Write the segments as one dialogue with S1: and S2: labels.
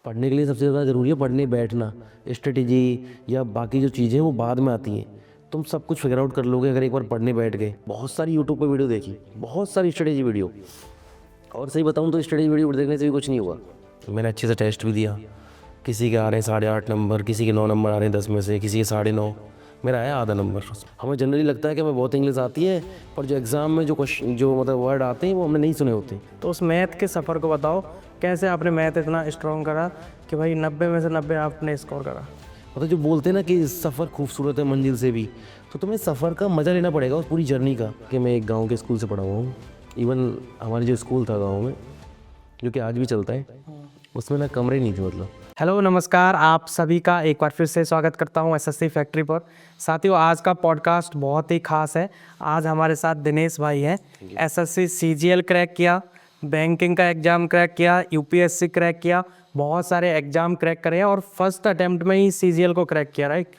S1: पढ़ने के लिए सबसे ज़्यादा ज़रूरी है पढ़ने बैठना। स्ट्रेटेजी या बाकी जो चीज़ें हैं वो बाद में आती हैं। तुम सब कुछ फिगर आउट कर लोगे अगर एक बार पढ़ने बैठ गए। बहुत सारी यूट्यूब पे वीडियो देखी, बहुत सारी स्ट्रेटेजी वीडियो, और सही बताऊँ तो स्ट्रेटेजी वीडियो देखने से भी कुछ नहीं हुआ। मैंने अच्छे से टेस्ट भी दिया, किसी के आ रहे हैं 8.5 नंबर, किसी के 9 नंबर आ रहे हैं 10 में से, किसी के 9.5, मेरा आया आधा नंबर। हमें जनरली लगता है कि हमें बहुत इंग्लिश आती है, पर जो एग्ज़ाम में जो क्वेश्चन जो मतलब वर्ड आते हैं वो हमने नहीं सुने होते।
S2: तो उस मैथ के सफ़र को बताओ, कैसे आपने मैथ इतना स्ट्रॉन्ग करा कि भाई 90 में से 90 आपने स्कोर करा।
S1: मतलब जो बोलते हैं ना कि सफ़र खूबसूरत है मंजिल से भी, तो तुम्हें सफ़र का मज़ा लेना पड़ेगा उस पूरी जर्नी का। कि मैं एक गांव के स्कूल से पढ़ा हुआ हूँ। इवन हमारे जो स्कूल था गांव में, जो कि आज भी चलता है, उसमें ना कमरे नहीं थे मतलब।
S2: हेलो नमस्कार, आप सभी का एक बार फिर से स्वागत करता हूं एसएससी फैक्ट्री पर। साथियों, आज का पॉडकास्ट बहुत ही खास है। आज हमारे साथ दिनेश भाई हैं। एसएससी सीजीएल क्रैक किया, बैंकिंग का एग्ज़ाम क्रैक किया, यूपीएससी क्रैक किया, बहुत सारे एग्ज़ाम क्रैक करे हैं और फर्स्ट अटेम्प्ट में ही सीजीएल को क्रैक किया, राइट?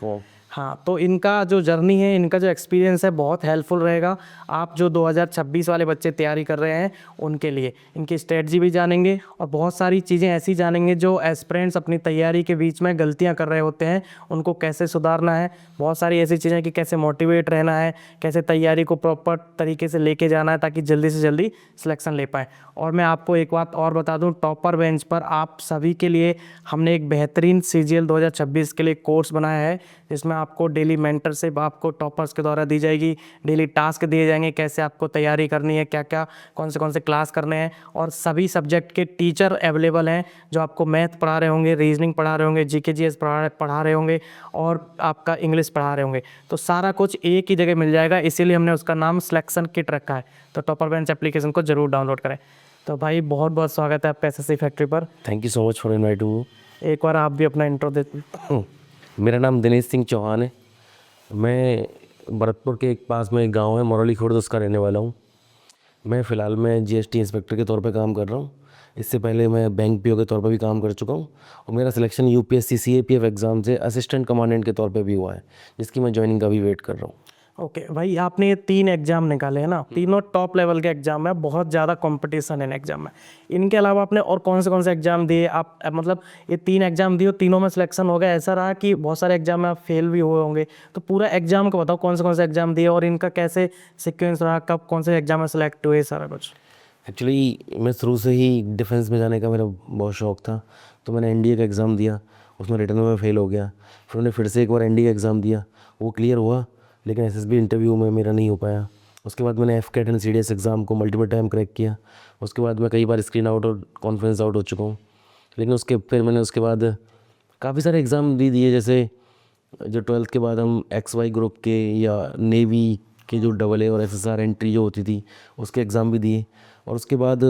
S2: हाँ, तो इनका जो जर्नी है, इनका जो एक्सपीरियंस है बहुत हेल्पफुल रहेगा आप जो 2026 वाले बच्चे तैयारी कर रहे हैं उनके लिए। इनकी स्ट्रेटजी भी जानेंगे और बहुत सारी चीज़ें ऐसी जानेंगे जो एस्पिरेंट्स अपनी तैयारी के बीच में गलतियां कर रहे होते हैं, उनको कैसे सुधारना है। बहुत सारी ऐसी चीज़ें कि कैसे मोटिवेट रहना है, कैसे तैयारी को प्रॉपर तरीके से लेके जाना है ताकि जल्दी से जल्दी सिलेक्शन ले पाएँ। और मैं आपको एक बात और बता दूँ, टॉपर बेंच पर आप सभी के लिए हमने एक बेहतरीन सीजीएल 2026 के लिए कोर्स बनाया है, जिसमें आपको डेली मेंटरशिप आपको टॉपर्स के द्वारा दी जाएगी, डेली टास्क दिए जाएंगे, कैसे आपको तैयारी करनी है, क्या क्या कौन से क्लास करने हैं, और सभी सब्जेक्ट के टीचर अवेलेबल हैं जो आपको मैथ पढ़ा रहे होंगे, रीजनिंग पढ़ा रहे होंगे, जीके जीएस पढ़ा रहे होंगे और आपका इंग्लिश पढ़ा रहे होंगे। तो सारा कुछ एक ही जगह मिल जाएगा, इसीलिए हमने उसका नाम सिलेक्शन किट रखा है। तो टॉपर बेंच एप्लीकेशन को जरूर डाउनलोड करें। तो भाई बहुत बहुत स्वागत है आपका एसएससी फैक्ट्री पर।
S1: Thank you so much for inviting.
S2: एक बार आप भी अपना इंट्रो देते।
S1: मेरा नाम दिनेश सिंह चौहान है। मैं भरतपुर के एक पास में एक गांव है मरौली खुर्द, उसका रहने वाला हूं। मैं फ़िलहाल मैं जीएसटी इंस्पेक्टर के तौर पे काम कर रहा हूं। इससे पहले मैं बैंक पीओ के तौर पे भी काम कर चुका हूं और मेरा सिलेक्शन यूपीएससी सीएपीएफ एग्ज़ाम से असिस्टेंट कमांडेंट के तौर पे भी हुआ है, जिसकी मैं ज्वाइनिंग का भी वेट कर रहा हूँ।
S2: ओके भाई, आपने ये 3 एग्जाम निकाले हैं ना, तीनों टॉप लेवल के एग्जाम है, बहुत ज़्यादा कंपटीशन है इन एग्जाम में। इनके अलावा आपने और कौन से एग्जाम दिए? आप मतलब ये 3 एग्जाम दिए, तीनों में सिलेक्शन हो गया, ऐसा रहा कि बहुत सारे एग्जाम में आप फेल भी हुए होंगे? तो पूरा एग्जाम को बताओ, कौन से एग्जाम दिए और इनका कैसे सिक्वेंस रहा, कब कौन से एग्जाम में सेलेक्ट हुए, सारा कुछ।
S1: एक्चुअली मैं शुरू से ही डिफेंस में जाने का मेरा बहुत शौक़ था, तो मैंने एनडीए का एग्ज़ाम दिया, उसमें रिटर्न में फेल हो गया। फिर मैंने फिर से एक बार एनडीए का एग्ज़ाम दिया, वो क्लियर हुआ, लेकिन एसएसबी इंटरव्यू में मेरा नहीं हो पाया। उसके बाद मैंने एफकेट एंड सीडीएस एग्ज़ाम को मल्टीपल टाइम क्रैक किया। उसके बाद मैं कई बार स्क्रीन आउट और कॉन्फ्रेंस आउट हो चुका हूँ। लेकिन फिर मैंने उसके बाद काफ़ी सारे एग्ज़ाम दिए, जैसे जो 12th के बाद हम XY ग्रुप के या नेवी के जो AA और SSR एंट्री जो होती थी उसके एग्ज़ाम भी दिए। और उसके बाद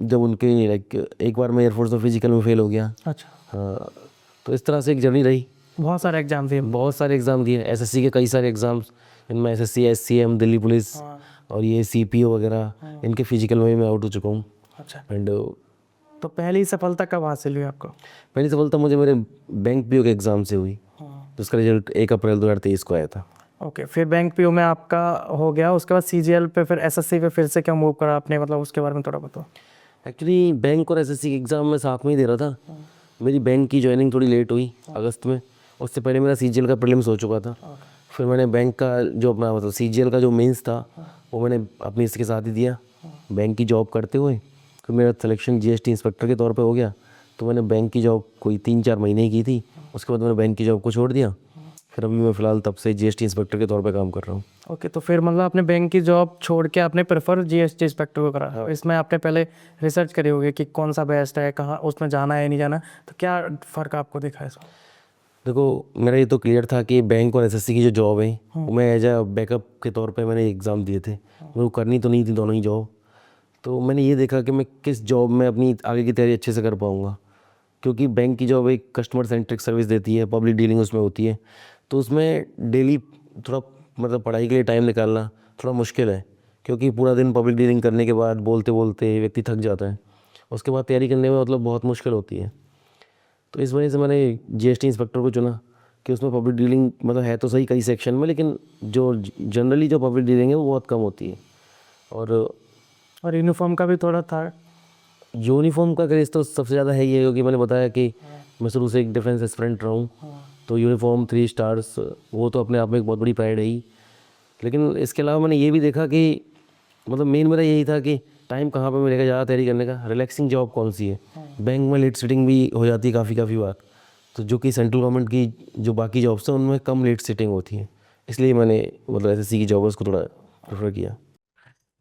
S1: जब उनके लाइक एक बार मैं एयरफोर्स और फिजिकल में फेल हो गया।
S2: अच्छा।
S1: हाँ, तो इस तरह से एक जर्नी रही।
S2: बहुत सारे एग्जाम दिए।
S1: बहुत सारे एग्ज़ाम दिए, एसएससी के कई सारे एग्ज़ाम्स, इनमें एसएससी, एससीएम, दिल्ली पुलिस और ये सीपीओ वगैरह, इनके फिजिकल में मैं आउट हो चुका हूँ।
S2: अच्छा।
S1: एंड
S2: तो पहली सफलता कब हासिल हुई आपको?
S1: पहली सफलता मुझे मेरे बैंक पीओ के एग्ज़ाम से हुई, जिसका रिजल्ट 1 अप्रैल 2023 को आया था।
S2: ओके, फिर बैंक पीओ में आपका हो गया, उसके बाद सीजीएल पे, फिर एसएससी पे फिर से क्या मूव करा आपने, मतलब उसके बारे में थोड़ा बताओ।
S1: एक्चुअली बैंक और एसएससी के एग्ज़ाम में साथ में ही दे रहा था। मेरी बैंक की ज्वाइनिंग थोड़ी लेट हुई अगस्त में, उससे पहले मेरा सीजीएल का प्रीलिम्स हो चुका था। फिर मैंने बैंक का जो अपना मतलब सीजीएल का जो मेंस था वो मैंने अपनी इसके साथ ही दिया बैंक की जॉब करते हुए। फिर मेरा सिलेक्शन जीएसटी इंस्पेक्टर के तौर पे हो गया, तो मैंने बैंक की जॉब कोई 3-4 महीने ही की थी। उसके बाद मैंने बैंक की जॉब को छोड़ दिया। फिर अभी मैं फ़िलहाल तब से जीएसटी इंस्पेक्टर के तौर पे काम कर रहा हूँ।
S2: ओके, तो फिर मतलब आपने बैंक की जॉब छोड़ के आपने प्रेफर जीएसटी इंस्पेक्टर को करा। हाँ। इसमें आपने पहले रिसर्च करी होगी कि कौन सा बेस्ट है, कहाँ उसमें जाना है नहीं जाना, तो क्या फ़र्क आपको दिखा इसमें?
S1: देखो, मेरा ये तो क्लियर था कि बैंक और एसएससी की जो जॉब है वो मैं एज अ बैकअप के तौर पे मैंने एग्ज़ाम दिए थे। मेरे को करनी तो नहीं थी दोनों ही जॉब। तो मैंने ये देखा कि मैं किस जॉब में अपनी आगे की तैयारी अच्छे से कर पाऊँगा, क्योंकि बैंक की जॉब एक कस्टमर सेंट्रिक सर्विस देती है, पब्लिक डीलिंग उसमें होती है, तो उसमें डेली थोड़ा मतलब पढ़ाई के लिए टाइम निकालना थोड़ा मुश्किल है, क्योंकि पूरा दिन पब्लिक डीलिंग करने के बाद बोलते बोलते व्यक्ति थक जाता है। उसके बाद तैयारी करने में मतलब बहुत मुश्किल होती है। तो इस वजह से मैंने जीएसटी इंस्पेक्टर को चुना कि उसमें पब्लिक डीलिंग मतलब है तो सही कई सेक्शन में, लेकिन जो जनरली जो पब्लिक डीलिंग है वो बहुत कम होती है। और
S2: और यूनिफॉर्म का भी थोड़ा था।
S1: यूनिफॉर्म का क्रेज़ तो सबसे ज़्यादा है ही है, क्योंकि मैंने बताया कि मैं शुरू से एक डिफेंस एस्पिरेंट रहा हूँ। तो यूनिफॉर्म 3 स्टार्स वो तो अपने आप में एक बहुत बड़ी प्राइड है ही। लेकिन इसके अलावा मैंने ये भी देखा कि मतलब मेन मेरा यही था कि टाइम कहाँ पे मिलेगा ज़्यादा तैयारी करने का, रिलैक्सिंग जॉब कौन सी है। बैंक में लेट सिटिंग भी हो जाती है काफ़ी बार, तो जो कि सेंट्रल गवर्नमेंट की जो बाकी जॉब्स हैं उनमें कम लेट सिटिंग होती है, इसलिए मैंने मतलब एसएससी की जॉब्स को थोड़ा प्रेफर किया।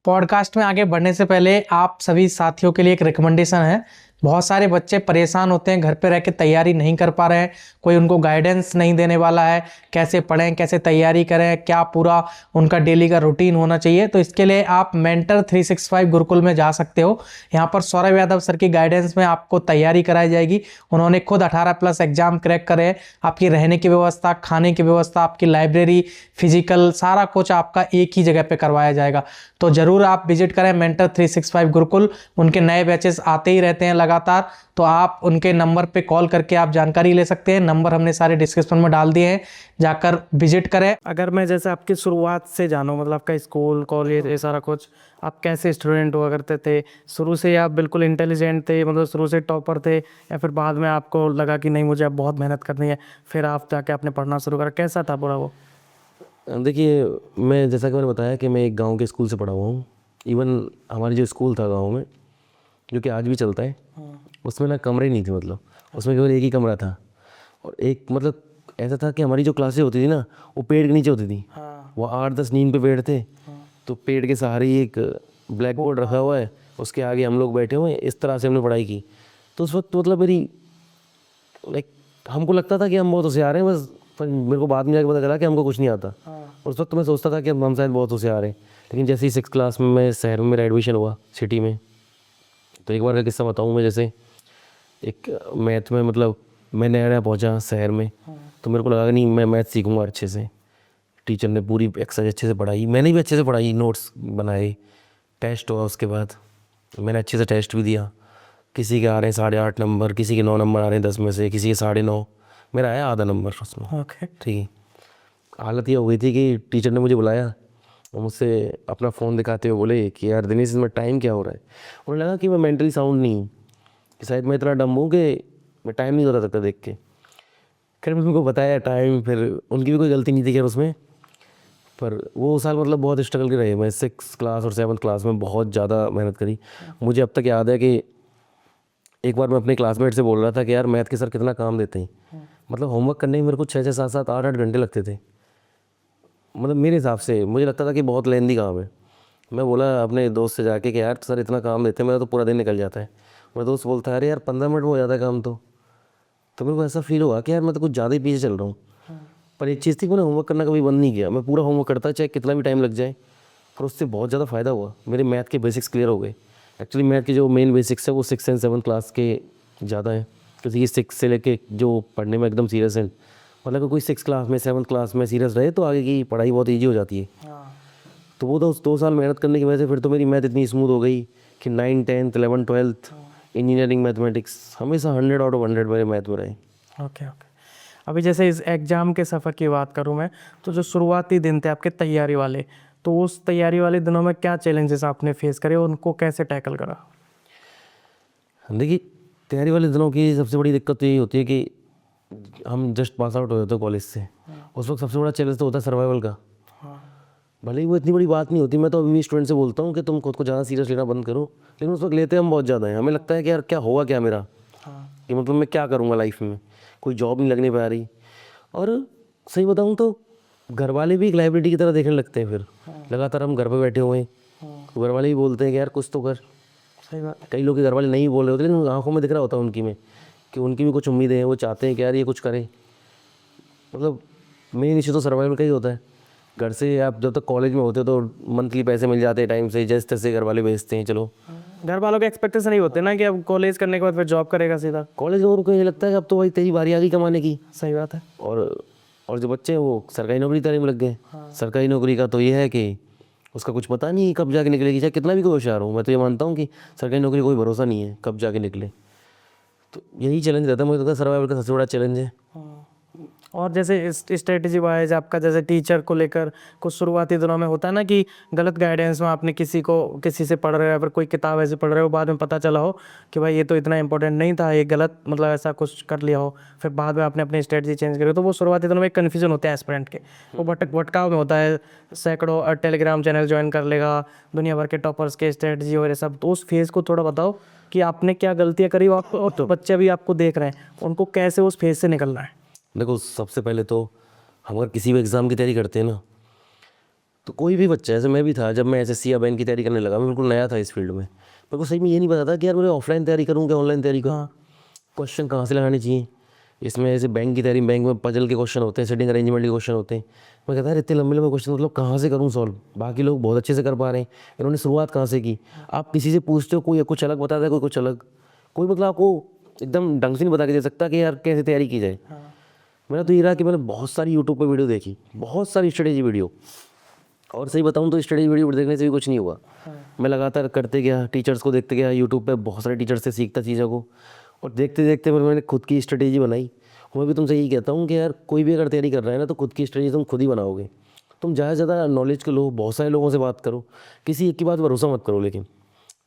S2: पॉडकास्ट में आगे बढ़ने से पहले आप सभी साथियों के लिए एक रिकमेंडेशन है। बहुत सारे बच्चे परेशान होते हैं, घर पे रह के तैयारी नहीं कर पा रहे हैं, कोई उनको गाइडेंस नहीं देने वाला है, कैसे पढ़ें, कैसे तैयारी करें, क्या पूरा उनका डेली का रूटीन होना चाहिए। तो इसके लिए आप मेंटर 365 गुरुकुल में जा सकते हो। यहाँ पर सौरभ यादव सर की गाइडेंस में आपको तैयारी कराई जाएगी। उन्होंने खुद 18+ एग्जाम क्रैक करे हैं। आपकी रहने की व्यवस्था, खाने की व्यवस्था, आपकी लाइब्रेरी, फिजिकल, सारा कुछ आपका एक ही जगह पे करवाया जाएगा। तो ज़रूर आप विजिट करें मेंटर 365 गुरुकुल। उनके नए बैचेस आते ही रहते हैं लगातार, तो आप उनके नंबर पे कॉल करके आप जानकारी ले सकते हैं। नंबर हमने सारे डिस्क्रिप्शन में डाल दिए हैं, जाकर विजिट करें। अगर मैं जैसे आपकी शुरुआत से जानूँ, मतलब आपका स्कूल, कॉलेज, ये सारा कुछ, आप कैसे स्टूडेंट हुआ करते थे? शुरू से आप बिल्कुल इंटेलिजेंट थे, मतलब शुरू से टॉपर थे, या फिर बाद में आपको लगा कि नहीं मुझे अब बहुत मेहनत करनी है, फिर आप जाके आपने पढ़ना शुरू करा? कैसा था पूरा वो?
S1: देखिए, मैं जैसा कि मैंने बताया कि मैं एक गांव के स्कूल से पढ़ा हुआ हूँ। इवन हमारी जो स्कूल था गांव में, जो कि आज भी चलता है, उसमें ना कमरे नहीं थे, मतलब उसमें केवल एक ही कमरा था। और एक मतलब ऐसा था कि हमारी जो क्लासें होती थी ना, वो पेड़ के नीचे होती थी। वो 8-10 नीम पे पेड़ थे, तो पेड़ के सहारे ही एक ब्लैक बोर्ड रखा हुआ है, उसके आगे हम लोग बैठे हुए हैं, इस तरह से हमने पढ़ाई की। तो उस वक्त मतलब मेरी लाइक हमको लगता था कि हम बहुत होशियार हैं, बस पर मेरे को बाद में जाके पता चला कि हमको कुछ नहीं आता। उस वक्त तो मैं सोचता था कि हम शायद बहुत होशियार हैं। लेकिन जैसे ही 6 क्लास में मैं शहर में मेरा एडमिशन हुआ सिटी में, तो एक बार का किस्सा बताऊँ मैं। जैसे एक मैथ में मतलब मैं नया नया पहुँचा शहर में, तो मेरे को लगा कि नहीं मैं मैथ सीखूँगा अच्छे से। टीचर ने पूरी एक्सरसाइज अच्छे से पढ़ाई, मैंने भी अच्छे से पढ़ाई, नोट्स बनाए, टेस्ट हुआ। उसके बाद मैंने अच्छे से टेस्ट भी दिया। किसी के आ रहे हैं 8.5 नंबर, किसी के 9 नंबर आ रहे हैं 10 में से, किसी के 9.5, मेरा आया आधा नंबर उसमें।
S2: ओके।
S1: ठीक है, हालत ये हो गई थी कि टीचर ने मुझे बुलाया और मुझसे अपना फ़ोन दिखाते हुए बोले कि यार दिनेश, इसमें टाइम क्या हो रहा है। उन्हें लगा कि मैं मेंटली साउंड नहीं हूँ, कि शायद मैं इतना डम हूँ कि मैं टाइम नहीं बता सकता देख के। फिर मैंने उनको बताया टाइम, फिर उनकी भी कोई गलती नहीं थी खैर उसमें। पर वो साल मतलब बहुत स्ट्रगल के रहे। मैं 6 क्लास और 7 क्लास में बहुत ज़्यादा मेहनत करी। मुझे अब तक याद है कि एक बार मैं अपने क्लासमेट से बोल रहा था कि यार मैथ के सर कितना काम देते हैं। मतलब होमवर्क करने में मेरे को 6-6, 7-7, 8-8 घंटे लगते थे। मतलब मेरे हिसाब से मुझे लगता था कि बहुत लेंदी काम है। मैं बोला अपने दोस्त से जाके कि यार सर इतना काम देते हैं, मेरा तो पूरा दिन निकल जाता है। मेरा दोस्त बोलता है अरे यार 15 मिनट में हो जाता है काम तो मेरे को ऐसा फील हुआ कि यार मैं तो कुछ ज़्यादा ही पीछे चल रहा हूँ। पर एक चीज़ थी, मैंने होमवर्क करना कभी बंद नहीं किया। मैं पूरा होमवर्क करता चाहे कितना भी टाइम लग जाए, पर उससे बहुत ज़्यादा फ़ायदा हुआ। मेरे मैथ के बेसिक्स क्लियर हो गए। एक्चुअली मैथ के जो मेन बेसिक्स है वो 6 और 7 क्लास के ज़्यादा है, क्योंकि ये 6 से लेके जो पढ़ने में एकदम सीरियस है। मतलब कोई 6 क्लास में 7 क्लास में सीरियस रहे तो आगे की पढ़ाई बहुत ईजी हो जाती है। तो वो तो 2 साल मेहनत करने की वजह से फिर तो मेरी मैथ इतनी स्मूथ हो गई कि 9, 10th, 11th, 12th engineering mathematics हमेशा 100 आउट ऑफ 100 मेरे मैथ में रहे।
S2: ओके। अभी जैसे इस एग्ज़ाम के सफ़र की बात करूँ मैं, तो जो शुरुआती दिन थे आपके तैयारी वाले, तो उस तैयारी वाले दिनों में क्या चैलेंजेस आपने फेस करे और उनको कैसे टैकल करा?
S1: देखिए, तैयारी वाले दिनों की सबसे बड़ी दिक्कत तो यही होती है कि हम जस्ट पास आउट हो जाते हैं कॉलेज से। उस वक्त सबसे बड़ा चैलेंज तो होता है सर्वाइवल का। भले ही वो इतनी बड़ी बात नहीं होती, मैं तो अभी भी स्टूडेंट से बोलता हूँ कि तुम खुद को ज़्यादा सीरियस लेना बंद करो, लेकिन उस वक्त लेते हम बहुत ज़्यादा हैं। हमें लगता है कि यार क्या होगा क्या मेरा, कि मतलब मैं क्या करूँगा लाइफ में, कोई जॉब नहीं लगने पा रही। और सही बताऊँ तो घर वाले भी एक लाइबिलिटी की तरह देखने लगते हैं। फिर लगातार हम घर पर बैठे हुए हैं, तो घर वाले भी बोलते हैं कि यार कुछ तो कर।
S2: सही बात।
S1: कई लोग के घर वाले नहीं बोल रहे होते, लेकिन आंखों में दिख रहा होता है उनकी में कि उनकी भी कुछ उम्मीदें हैं, वो चाहते हैं कि यार ये कुछ करे। मतलब मेन इशू तो सर्वाइवल का ही होता है। घर से आप जब तक कॉलेज में होते हो तो मंथली पैसे मिल जाते हैं टाइम से, जैसे तैसे घर वाले भेजते हैं। चलो,
S2: घर वालों के एक्सपेक्टेशन नहीं होते ना कि अब कॉलेज करने के बाद फिर जॉब करेगा सीधा।
S1: कॉलेज में उनको ये लगता है कि अब तो भाई तेरी बारी आ गई कमाने की।
S2: सही बात है।
S1: और जो बच्चे हैं वो सरकारी नौकरी की तरह में लग गए। सरकारी नौकरी का तो ये है कि उसका कुछ पता नहीं कब जाके निकलेगी, चाहे कितना भी कोई होशियार हो। मैं तो ये मानता हूँ कि सरकारी नौकरी कोई भरोसा नहीं है कब जाके निकले। तो यही चैलेंज रहता है, मुझे लगता है सर्वाइवल का सबसे बड़ा चैलेंज है।
S2: और जैसे स्ट्रेटेजी वाइज आपका जैसे टीचर को लेकर कुछ शुरुआती दिनों में होता है ना कि गलत गाइडेंस में आपने किसी से पढ़ रहे हो या फिर कोई किताब ऐसे पढ़ रहे हो, बाद में पता चला हो कि भाई ये तो इतना इंपॉर्टेंट नहीं था, ये गलत मतलब ऐसा कुछ कर लिया हो, फिर बाद में आपने अपनी स्ट्रेटजी चेंज करी, तो वो शुरुआती दिनों में एक कन्फ्यूजन होता है एस्पिरेंट के, वो भटकाव में होता है, सैकड़ों टेलीग्राम चैनल ज्वाइन कर लेगा, दुनिया भर के टॉपर्स के स्ट्रेटजी और ये सब। तो उस फेज़ को थोड़ा बताओ कि आपने क्या गलतियाँ करी और तो बच्चे भी आपको देख रहे हैं, उनको कैसे उस फेज़ से निकलना है।
S1: देखो, सबसे पहले तो हम अगर किसी भी एग्ज़ाम की तैयारी करते हैं ना, तो कोई भी बच्चा, जैसे मैं भी था, जब मैं एसएससी या बैंक की तैयारी करने लगा, मैं बिल्कुल नया था इस फील्ड में, मेरे को सही में ये नहीं पता था कि यार मुझे ऑफलाइन तैयारी करूँ क्या ऑनलाइन तैयारी करूँ, क्वेश्चन कहाँ से लगाने चाहिए। इसमें ऐसे बैंक की तैयारी, बैंक में पजल के क्वेश्चन होते हैं, सेटिंग अरेंजमेंट के क्वेश्चन होते हैं। मैं कहता है इतने लंबे लंबे क्वेश्चन मतलब कहाँ से करूँ सॉल्व, बाकी लोग बहुत अच्छे से कर पा रहे हैं, इन्होंने शुरुआत कहाँ से की। आप किसी से पूछते हो, कोई कुछ अलग बताता है, कोई कुछ अलग, कोई मतलब आपको एकदम ढंग से नहीं बता के दे सकता कि यार कैसे तैयारी की जाए। मेरा तो ये रहा कि मैंने बहुत सारी यूट्यूब पर वीडियो देखी, बहुत सारी स्ट्रेटेजी वीडियो, और सही बताऊँ तो स्टडी वीडियो देखने से भी कुछ नहीं हुआ। मैं लगातार करते गया, टीचर्स को देखते गया, यूट्यूब पे बहुत सारे टीचर्स से सीखता चीज़ों को, और देखते देखते मैंने खुद की स्ट्रेटेजी बनाई। मैं भी तुमसे यही कहता हूँ कि यार कोई भी अगर तैयारी कर रहा है ना, तो खुद की स्ट्रेटेजी तुम खुद ही बनाओगे। तुम ज़्यादा से ज़्यादा नॉलेज के लो, बहुत सारे लोगों से बात करो, किसी एक की बात भरोसा मत करो, लेकिन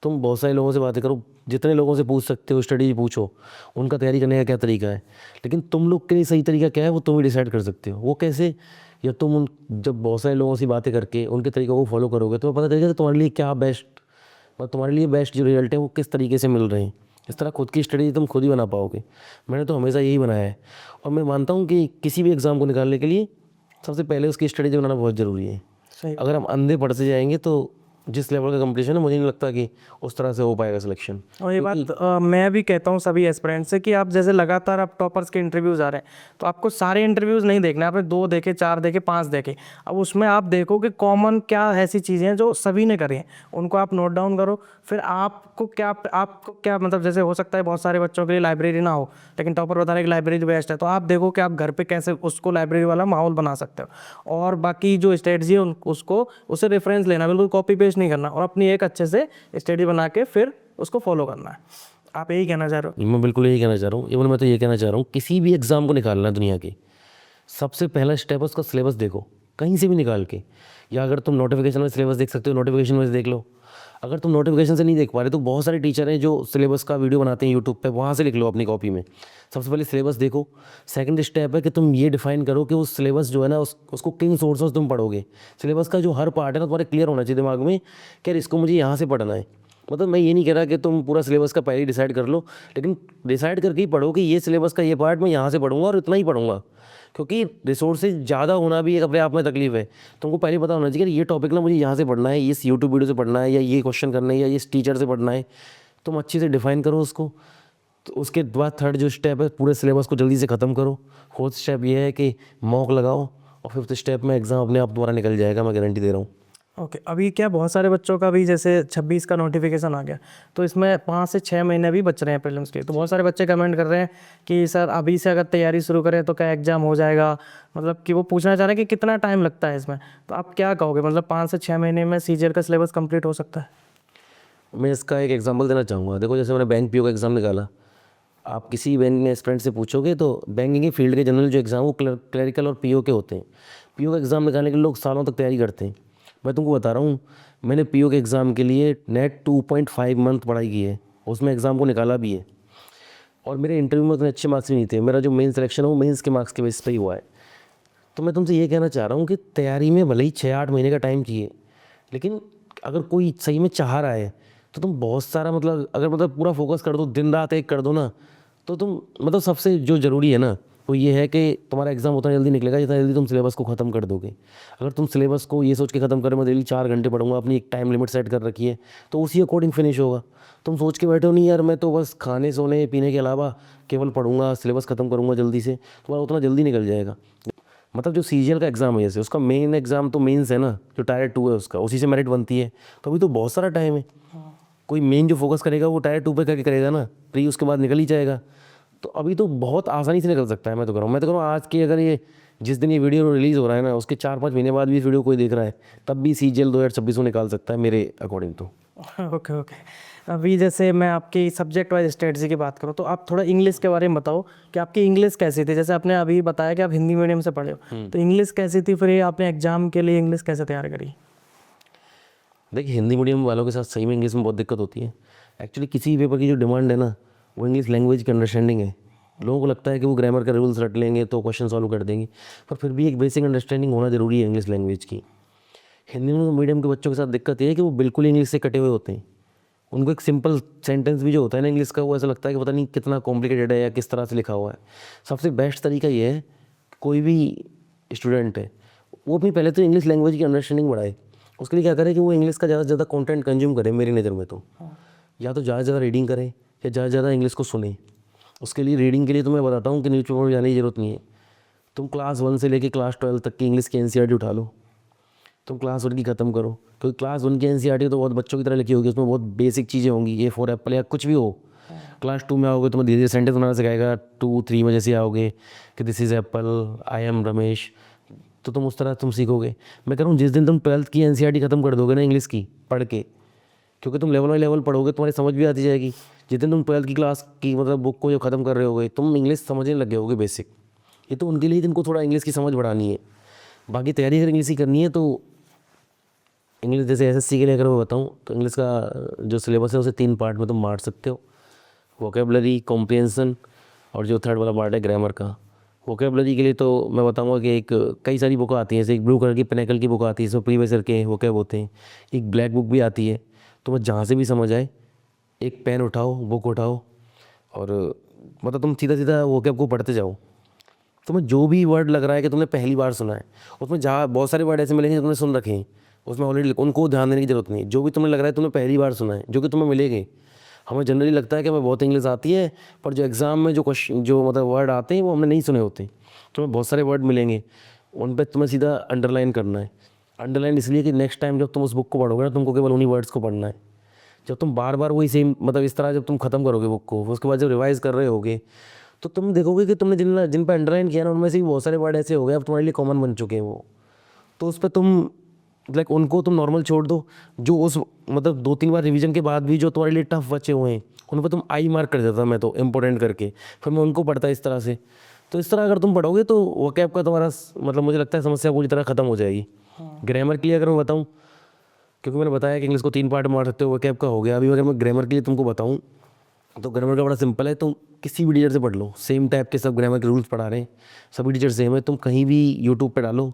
S1: तुम बहुत सारे लोगों से बातें करो, जितने लोगों से पूछ सकते हो स्ट्रेटेजी पूछो, उनका तैयारी करने का क्या तरीका है। लेकिन तुम लोग के लिए सही तरीका क्या है वो तुम ही डिसाइड कर सकते हो। वो कैसे, या तुम उन जब बहुत सारे लोगों से बातें करके उनके तरीक़ों को फॉलो करोगे तो पता चलेगा कि तुम्हारे लिए क्या बेस्ट, और तुम्हारे लिए बेस्ट जो रिजल्ट है वो किस तरीके से मिल रहे हैं। इस तरह खुद की स्ट्रेटेजी तुम खुद ही बना पाओगे। मैंने तो हमेशा यही बनाया है, और मैं मानता हूँ कि किसी भी एग्ज़ाम को निकालने के लिए सबसे पहले उसकी स्ट्रेटेजी बनाना बहुत ज़रूरी है।
S2: सही।
S1: अगर हम अंधे पढ़ते जाएंगे तो जिस लेवल का कंपटीशन है, मुझे नहीं लगता कि उस तरह से हो पाएगा सिलेक्शन।
S2: और ये बात मैं भी कहता हूँ सभी एस्पिरेंट से कि आप जैसे लगातार आप टॉपर्स के इंटरव्यूज़ आ रहे हैं, तो आपको सारे इंटरव्यूज़ नहीं देखना है, आपने 2 देखे, 4 देखे, 5 देखे, अब उसमें आप देखो कि कॉमन क्या ऐसी चीज़ें हैं जो सभी ने करी हैं, उनको आप नोट डाउन करो। फिर आपको क्या मतलब, जैसे हो सकता है बहुत सारे बच्चों के लिए लाइब्रेरी ना हो, लेकिन टॉपर बता रहे हैं कि लाइब्रेरी बेस्ट है, तो आप देखो कि आप घर पे कैसे उसको लाइब्रेरी वाला माहौल बना सकते हो। और बाकी जो स्ट्रेटजी है उसे रेफरेंस लेना, बिल्कुल कॉपी पेस्ट नहीं करना, और अपनी एक अच्छे से स्टडी बना के फिर उसको फॉलो करना है। आप यही कहना चाह रहे हो?
S1: मैं बिल्कुल यही कहना चाह रहा हूँ। इवन मैं तो ये कहना चाह रहा हूँ, किसी भी एग्ज़ाम को निकालना है दुनिया के, सबसे पहला स्टेप है उसका सिलेबस देखो, कहीं से भी निकाल के, या अगर तुम नोटिफिकेशन में सिलेबस देख सकते हो, नोटिफिकेशन में से देख लो। अगर तुम नोटिफिकेशन से नहीं देख पा रहे तो बहुत सारे टीचर हैं जो सिलेबस का वीडियो बनाते हैं यूट्यूब पे, वहाँ से लिख लो अपनी कॉपी में। सबसे पहले सिलेबस देखो। सेकंड स्टेप है कि तुम ये डिफाइन करो कि उस सिलेबस जो है ना, उसको किन सोर्सेस तुम पढ़ोगे। सिलेबस का जो हर पार्ट है ना, तुम्हारे क्लियर होना चाहिए दिमाग में कि यार इसको मुझे यहाँ से पढ़ना है। मतलब मैं ये नहीं कह रहा कि तुम पूरा सिलेबस का पहले ही डिसाइड कर लो, लेकिन डिसाइड करके ही पढ़ो कि ये सिलेबस का ये पार्ट मैं यहाँ से पढ़ूंगा और इतना ही पढ़ूंगा। क्योंकि रिसोर्सेज ज़्यादा होना भी एक अपने आप में तकलीफ है। तुमको पहले पता होना चाहिए कि ये टॉपिक ना मुझे यहाँ से पढ़ना है, इस यूट्यूब वीडियो से पढ़ना है, या ये क्वेश्चन करना है, या इस टीचर से पढ़ना है। तुम अच्छे से डिफाइन करो उसको। तो उसके बाद थर्ड जो स्टेप है, पूरे सिलेबस को जल्दी से ख़त्म करो। फोर्थ स्टेप ये है कि मॉक लगाओ, और फिफ्थ स्टेप में एग्ज़ाम अपने आप तुम्हारा निकल जाएगा, मैं गारंटी दे रहा हूँ।
S2: ओके, अभी क्या बहुत सारे बच्चों का भी जैसे 26 का नोटिफिकेशन आ गया, तो इसमें 5 से 6 महीने भी बच रहे हैं प्रीलिम्स के, तो बहुत सारे बच्चे कमेंट कर रहे हैं कि सर अभी से अगर तैयारी शुरू करें तो क्या एग्ज़ाम हो जाएगा, मतलब कि वो पूछना चाह रहे हैं कि कितना टाइम लगता है इसमें। तो आप क्या कहोगे, मतलब 5 से 6 महीने में सीजीएल का सिलेबस कंप्लीट हो सकता है?
S1: मैं इसका एक एग्जांपल देना चाहूँगा। देखो, जैसे मैंने बैंक पीओ का एग्ज़ाम निकाला, आप किसी बैंक में स्टूडेंट से पूछोगे तो बैंकिंग की फील्ड के जनरल जो एग्ज़ाम वो क्लरिकल और पीओ के होते हैं। पीओ का एग्ज़ाम निकालने के लिए लोग सालों तक तैयारी करते हैं। मैं तुमको बता रहा हूँ, मैंने पीओ के एग्ज़ाम के लिए नेट 2.5 मंथ पढ़ाई की है, उसमें एग्ज़ाम को निकाला भी है, और मेरे इंटरव्यू में उतने अच्छे मार्क्स भी नहीं थे। मेरा जो मेन सिलेक्शन है वो मेंस के मार्क्स के बेस पर ही हुआ है। तो मैं तुमसे ये कहना चाह रहा हूँ कि तैयारी में भले ही 6-8 महीने का टाइम चाहिए, लेकिन अगर कोई सही में चाह रहा है तो तुम बहुत सारा अगर पूरा फोकस कर दो, दिन रात एक कर दो ना, तो तुम सबसे जो ज़रूरी है ना वो ये है कि तुम्हारा एग्ज़ाम उतना जल्दी निकलेगा जितना जल्दी तुम सिलेबस को ख़त्म कर दोगे। अगर तुम सिलेबस को ये सोच के ख़त्म करें मैं डेली 4 घंटे पढ़ूंगा, अपनी एक टाइम लिमिट सेट कर रखी है, तो उसी अकॉर्डिंग फिनिश होगा। तुम सोच के बैठो नहीं यार मैं तो बस खाने सोने पीने के अलावा केवल पढ़ूंगा, सिलेबस ख़त्म करूँगा जल्दी से, तुम्हारा उतना जल्दी निकल जाएगा। मतलब जो सीजीएल का एग्ज़ाम है, जैसे उसका मेन एग्ज़ाम तो मेंस है ना, जो टायर 2 है उसका, उसी से मेरिट बनती है। तो अभी तो बहुत सारा टाइम है। कोई मेन जो फोकस करेगा वो टायर 2 पे करके करेगा ना, प्री उसके बाद निकल ही जाएगा। तो अभी तो बहुत आसानी से निकल सकता है। मैं तो कह रहा हूँ आज की, अगर ये जिस दिन ये वीडियो रिलीज़ हो रहा है ना, उसके 4-5 महीने बाद भी इस वीडियो कोई देख रहा है, तब भी सीजीएल 2026 में निकाल सकता है मेरे अकॉर्डिंग तो।
S2: Okay okay. अभी जैसे मैं आपकी सब्जेक्ट वाइज स्ट्रेटजी की बात करूँ तो आप थोड़ा इंग्लिश के बारे में बताओ कि आपकी इंग्लिश कैसी थी। जैसे आपने अभी बताया कि आप हिंदी मीडियम से पढ़े हो, तो इंग्लिश कैसी थी, फिर ये आपने एग्जाम के लिए इंग्लिश कैसे तैयार करी?
S1: देखिए, हिंदी मीडियम वालों के साथ सही में इंग्लिश में बहुत दिक्कत होती है। एक्चुअली किसी भी पेपर की जो डिमांड है ना, वो इंग्लिश लैंग्वेज की अंडरस्टैंडिंग है। लोगों को लगता है कि वो ग्रामर के रूल्स रट लेंगे तो क्वेश्चन सॉल्व कर देंगे, पर फिर भी एक बेसिक अंडरस्टैंडिंग होना ज़रूरी है इंग्लिश लैंग्वेज की। हिंदी मीडियम के बच्चों के साथ दिक्कत ये है कि वो बिल्कुल इंग्लिश से कटे हुए होते हैं। उनको एक सिंपल सेंटेंस भी जो होता है ना इंग्लिश का, वो ऐसा लगता है कि पता नहीं कितना कॉम्प्लिकेटेड है या किस तरह से लिखा हुआ है। सबसे बेस्ट तरीका ये है कि कोई भी स्टूडेंट है वो अपनी पहले तो इंग्लिश लैंग्वेज की अंडरस्टैंडिंग बढ़ाए। उसके लिए क्या करे कि वो इंग्लिश का ज़्यादा से ज़्यादा कंटेंट कंज्यूम करे। मेरी नज़र में तो या तो ज़्यादा से ज़्यादा रीडिंग करे या ज़्यादा से ज़्यादा इंग्लिश को सुने। उसके लिए रीडिंग के लिए तो मैं बताता हूँ कि न्यूज़पेपर में जाने की ज़रूरत नहीं है। तुम क्लास 1 से लेकर क्लास 12 तक की इंग्लिश की एनसीईआरटी उठा लो, तुम क्लास 1 की ख़त्म करो, क्योंकि क्लास 1 की एनसीईआरटी तो बहुत बच्चों की तरह लिखी होगी, उसमें बहुत बेसिक चीज़ें होंगी, ये फॉर एप्पल या कुछ भी हो। क्लास 2 में आओगे तुम्हें धीरे धीरे सेंटेंस बनाना सिखाएगा। 2-3 में जैसे आओगे कि this is Apple, I am Ramesh, तो तुम उस तरह तुम सीखोगे। मैं कह रहा हूँ जिस दिन तुम 12th की एनसीईआरटी ख़त्म कर दोगे ना इंग्लिश की पढ़ के, क्योंकि तुम लेवल बाई लेवल पढ़ोगे, तुम्हारी समझ भी आती जाएगी। जिस दिन तुम 12th की क्लास की मतलब बुक को जब ख़त्म कर रहे होगे, तुम इंग्लिश समझने लग गए होगे बेसिक। ये तो उनके लिए जिनको थोड़ा इंग्लिश की समझ बढ़ानी है। बाकी तैयारी अगर इंग्लिश की करनी है तो इंग्लिश जैसे एसएससी के लिए अगर मैं बताऊँ तो इंग्लिश का जो सिलेबस है उसे 3 पार्ट में तुम बांट सकते हो, वोकेबलरी, कॉम्प्रिहेंशन और जो थर्ड वाला पार्ट है ग्रामर का। वोकेबलरी के लिए तो मैं बताऊंगा कि एक कई सारी बुक आती हैं, जैसे एक ब्लू कलर की पिनेकल की बुक आती है, इसमें प्रीवियस ईयर के वोकेब होते हैं। एक ब्लैक बुक भी आती है, तो मैं जहाँ से भी समझ आए एक पेन उठाओ, बुक उठाओ और मतलब तुम सीधा सीधा वोकेब को पढ़ते जाओ। तुम्हें जो भी वर्ड लग रहा है कि तुमने पहली बार सुना है, उसमें जहाँ बहुत सारे वर्ड ऐसे मिलेंगे जो तुमने सुन रखे हैं, उसमें ऑलरेडी उनको ध्यान देने की जरूरत नहीं। जो भी तुम्हें लग रहा है तुमने पहली बार सुना है, जो कि तुम्हें मिलेंगे। हमें जनरली लगता है कि हमें बहुत इंग्लिश आती है, पर जो एग्ज़ाम में जो क्वेश्चन जो मतलब वर्ड आते हैं वो हमने नहीं सुने होते। तुम्हें बहुत सारे वर्ड मिलेंगे, उन पर तुम्हें सीधा अंडरलाइन करना है। अंडरलाइन इसलिए कि नेक्स्ट टाइम जब तुम उस बुक को पढ़ोगे ना, तुमको केवल उन्हीं वर्ड्स को पढ़ना है। जब तुम बार बार वही सेम मतलब इस तरह जब तुम ख़त्म करोगे बुक को, उसके बाद जब रिवाइज़ कर रहे होगे, तो तुम देखोगे कि तुमने जिन जिन पर अंडरलाइन किया ना, उनमें से भी बहुत सारे वर्ड ऐसे हो गए अब तुम्हारे लिए कॉमन बन चुके हैं वो। तो उस पर तुम लाइक उनको तुम नॉर्मल छोड़ दो। जो उस मतलब 2-3 बार रिवीजन के बाद भी जो तुम्हारे लिए टफ बचे हुए हैं, उन पर तुम आई मार्क कर देता मैं तो इम्पोर्टेंट करके, फिर मैं उनको पढ़ता इस तरह से। तो इस तरह अगर तुम पढ़ोगे तो वोकैब का तुम्हारा मतलब मुझे लगता है समस्या पूरी तरह ख़त्म हो जाएगी। ग्रामर के लिए अगर मैं बताऊँ, क्योंकि मैंने बताया कि इंग्लिश को 3 पार्ट में बांट सकते हो, वोकैब का हो गया। अभी अगर मैं ग्रामर के लिए तुमको बताऊँ तो ग्रामर का बड़ा सिंपल है। तुम किसी भी टीचर से पढ़ लो, सेम टाइप के सब ग्रामर के रूल्स पढ़ा रहे हैं, सभी टीचर सेम है। तुम कहीं भी यूट्यूब पे डालो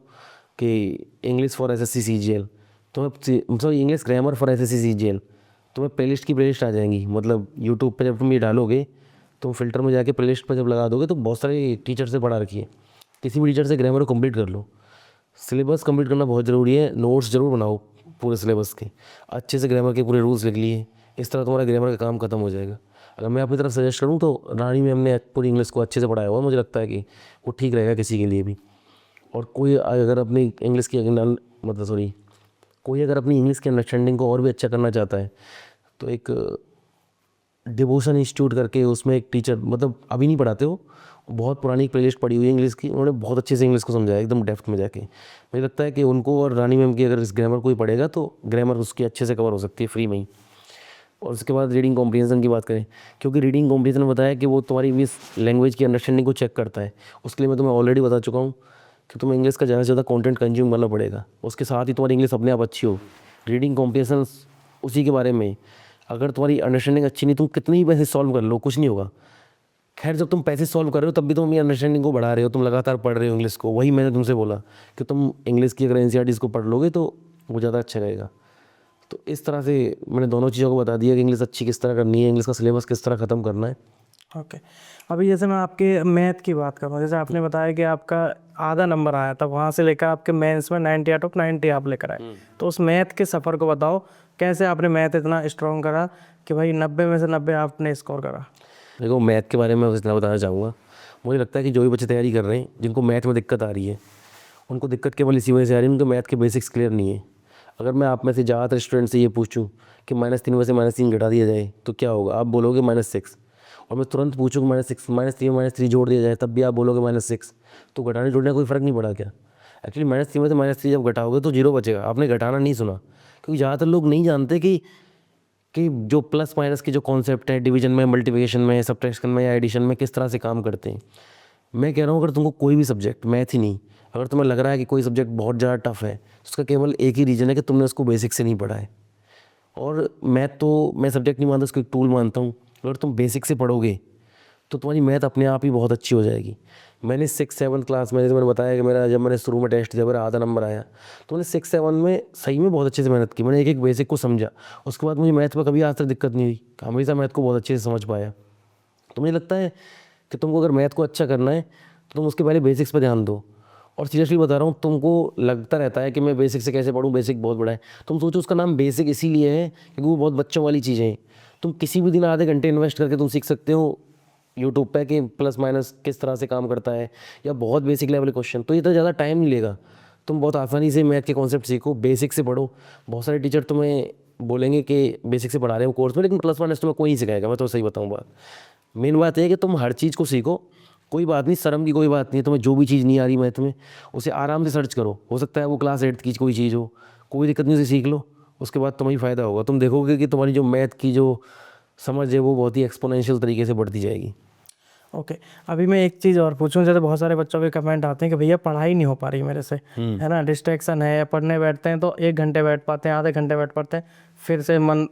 S1: कि इंग्लिश फॉर एसएससी सीजीएल, तुम्हें मतलब English grammar for SSC CGL, तुम्हें प्लेलिस्ट की प्लेलिस्ट आ जाएंगी। मतलब यूट्यूब पे जब तुम ये डालोगे तो फिल्टर में जाके प्लेलिस्ट पर जब लगा दोगे तो बहुत सारे टीचर से पढ़ा रखी है। किसी भी टीचर से ग्रामर को कंप्लीट कर लो। सिलेबस कंप्लीट करना बहुत ज़रूरी है। नोट्स ज़रूर बनाओ पूरे सिलेबस के, अच्छे से ग्रामर के पूरे रूल्स लिख लिए। इस तरह तुम्हारा ग्रामर का काम खत्म हो जाएगा। अगर मैं अपनी तरफ सजेस्ट करूँ तो रानी में हमने पूरी इंग्लिश को अच्छे से पढ़ाया हुआ, मुझे लगता है कि वो ठीक रहेगा किसी के लिए भी। और कोई अगर अपनी इंग्लिश की मतलब सॉरी कोई अगर अपनी इंग्लिश की अंडरस्टैंडिंग को और भी अच्छा करना चाहता है तो एक डिवोशन इंस्टीट्यूट करके उसमें एक टीचर मतलब अभी नहीं पढ़ाते हो, बहुत पुरानी प्लेलिस्ट पड़ी हुई है इंग्लिश की, उन्होंने बहुत अच्छे से इंग्लिश को समझाया एकदम डेप्थ में जाके। मुझे लगता है कि उनको और रानी मैम की अगर इस ग्रामर कोई पढ़ेगा तो ग्रामर उसकी अच्छे से कवर हो सकती है फ्री में ही। और उसके बाद रीडिंग कॉम्प्रिहेंशन की बात करें, क्योंकि रीडिंग कॉम्प्रिहेंशन बताया कि वो तुम्हारी इंग्लिश लैंग्वेज की अंडरस्टैंडिंग को चेक करता है। उसके लिए मैं तुम्हें ऑलरेडी बता चुका हूँ कि तुम्हें इंग्लिश का ज़्यादा से ज़्यादा कंटेंट कंज्यूम करना पड़ेगा, उसके साथ ही तुम्हारी इंग्लिश अपने आप अच्छी हो। रीडिंग कॉम्प्रिहेंशन उसी के बारे में। अगर तुम्हारी अंडरस्टैंडिंग अच्छी नहीं, तुम कितनी ही पैसे सॉल्व कर लो कुछ नहीं होगा। खैर जब तुम पैसे सॉल्व कर रहे हो तब भी तुम अपनी अंडरस्टैंडिंग को बढ़ा रहे हो, तुम लगातार पढ़ रहे हो इंग्लिश को। वही मैंने तुमसे बोला कि तुम इंग्लिश की अगर एनसीईआरटीज़ को पढ़ लोगे तो वो ज़्यादा अच्छा रहेगा। तो इस तरह से मैंने दोनों चीज़ों को बता दिया कि इंग्लिश अच्छी किस तरह करनी है, इंग्लिश का सिलेबस किस तरह ख़त्म करना है।
S2: ओके। अभी जैसे मैं आपके मैथ की बात करूँ, जैसे आपने बताया कि आपका आधा नंबर आया था, वहाँ से लेकर आपके मेंस में 90 आउट ऑफ 90 आप लेकर आए, तो उस मैथ के सफ़र को बताओ, कैसे आपने मैथ इतना स्ट्रॉन्ग करा कि भाई 90 में से 90 आपने स्कोर करा?
S1: देखो मैथ के बारे में मैं इतना बताना चाहूँगा, मुझे लगता है कि जो भी बच्चे तैयारी कर रहे हैं जिनको मैथ में दिक्कत आ रही है, उनको दिक्कत केवल इसी वजह से आ रही है उनको मैथ के बेसिक्स क्लियर नहीं है। अगर मैं आप में से ज़्यादातर स्टूडेंट से ये पूछूं कि -3 में से -3 घटा दिया जाए तो क्या होगा, आप बोलोगे -6। और मैं तुरंत पूछूँ -6 -3 में -3 जोड़ दिया जाए तब भी आप बोलोगे -6। तो घटाने जोड़ने का कोई फ़र्क नहीं पड़ा क्या? एक्चुअली -3 में से -3 जब घटाओगे तो 0 बचेगा। आपने घटाना नहीं सुना, क्योंकि ज़्यादातर लोग नहीं जानते कि कि जो प्लस माइनस के जो कॉन्सेप्ट है डिवीजन में, मल्टीप्लिकेशन में, सब्ट्रैक्शन में या एडिशन में किस तरह से काम करते हैं। मैं कह रहा हूँ अगर तुमको कोई भी सब्जेक्ट, मैथ ही नहीं, अगर तुम्हें लग रहा है कि कोई सब्जेक्ट बहुत ज़्यादा टफ है, उसका केवल एक ही रीज़न है कि तुमने उसको बेसिक से नहीं पढ़ा है। और मैथ तो मैं सब्जेक्ट नहीं मानता, उसको एक टूल मानता हूँ। अगर तुम बेसिक से पढ़ोगे तो तुम्हारी मैथ अपने आप ही बहुत अच्छी हो जाएगी। मैंने 6-7 क्लास में, जैसे मैंने बताया कि मेरा जब मैंने शुरू में टेस्ट दिया मेरा आधा नंबर आया, तो मैंने 6-7 में सही में बहुत अच्छे से मेहनत की। मैंने एक एक बेसिक को समझा, उसके बाद मुझे मैथ में कभी आज तक दिक्कत नहीं हुई, हमेशा मैथ को बहुत अच्छे से समझ पाया। तो मुझे लगता है कि तुमको अगर मैथ को अच्छा करना है तो तुम उसके पहले बेसिक्स पर ध्यान दो। और सीरियसली बता रहा हूँ, तुमको लगता रहता है कि मैं बेसिक से कैसे पढ़ूँ, बेसिक बहुत बड़ा है। तुम सोचो उसका नाम बेसिक इसीलिए है क्योंकि वो बहुत बच्चों वाली चीज़ें हैं। तुम किसी भी दिन आधे घंटे इन्वेस्ट करके तुम सीख सकते हो यूट्यूब पे कि प्लस माइनस किस तरह से काम करता है, या बहुत बेसिक लेवल के क्वेश्चन। तो ये तो ज़्यादा टाइम नहीं लेगा, तुम बहुत आसानी से मैथ के कॉन्सेप्ट सीखो, बेसिक से पढ़ो। बहुत सारे टीचर तुम्हें बोलेंगे कि बेसिक से पढ़ा रहे हो कोर्स में, लेकिन प्लस माइनस तुम्हें कोई नहीं सिखाएगा। मैं तो सही बताऊँ बात, मेन बात है कि तुम हर चीज़ को सीखो, कोई बात नहीं, शर्म की कोई बात नहीं है। तुम्हें जो भी चीज़ नहीं आ रही मैथ में उसे आराम से सर्च करो, हो सकता है वो क्लास 8 की कोई चीज़ हो, कोई दिक्कत नहीं, उसे सीख लो, उसके बाद तुम्हें फ़ायदा होगा। तुम देखोगे कि तुम्हारी जो मैथ की जो समझ है वो बहुत ही एक्सपोनेंशियल तरीके से बढ़ती जाएगी।
S2: ओके अभी मैं एक चीज़ और पूछूं, जैसे बहुत सारे बच्चों के कमेंट आते हैं कि भैया पढ़ाई नहीं हो पा रही मेरे से, है ना, डिस्ट्रैक्शन है, पढ़ने बैठते हैं तो 1 घंटे बैठ पाते हैं, आधे घंटे बैठ पाते हैं, फिर से मन